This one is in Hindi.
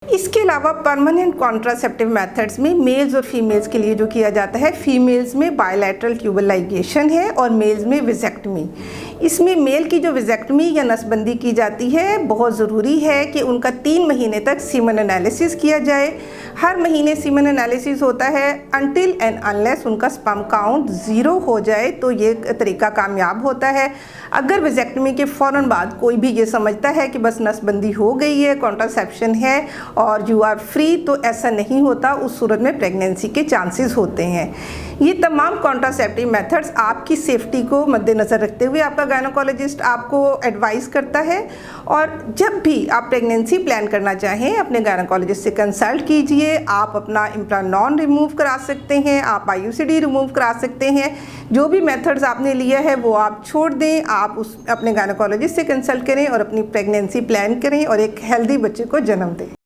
इसके अलावा परमानेंट कॉन्ट्रासेप्टिव मेथड्स में मेल्स और फीमेल्स के लिए जो किया जाता है, फीमेल्स में बायलैटरल ट्यूबल लाइगेशन है और मेल्स में विजेक्टमी। इसमें मेल की जो विजेक्टमी या नसबंदी की जाती है, बहुत ज़रूरी है कि उनका 3 महीने तक सीमन एनालिसिस किया जाए। हर महीने सीमन एनालिसिस होता है अनटिल एंड अनलेस उनका स्पर्म काउंट 0 हो जाए तो ये तरीका कामयाब होता है। अगर विजेक्टमी के फ़ौरन बाद कोई भी ये समझता है कि बस नसबंदी हो गई है, कॉन्ट्रासेप्शन है और यू आर फ्री, तो ऐसा नहीं होता। उस सूरत में प्रेगनेंसी के चांसेस होते हैं। ये तमाम कॉन्ट्रासेप्टिव मेथड्स आपकी सेफ्टी को मद्देनज़र रखते हुए आपका गायनोकोलॉजिस्ट आपको एडवाइस करता है। और जब भी आप प्रेगनेंसी प्लान करना चाहें, अपने गायनोकोलॉजिस्ट से कंसल्ट कीजिए। आप अपना इम्प्लानॉन रिमूव करा सकते हैं, आप IUCD रिमूव करा सकते हैं। जो भी मेथड्स आपने लिया है वो आप छोड़ दें, आप अपने गायनोकोलॉजिस्ट से कंसल्ट करें और अपनी प्रेगनेंसी प्लान करें और एक हेल्दी बच्चे को जन्म दें।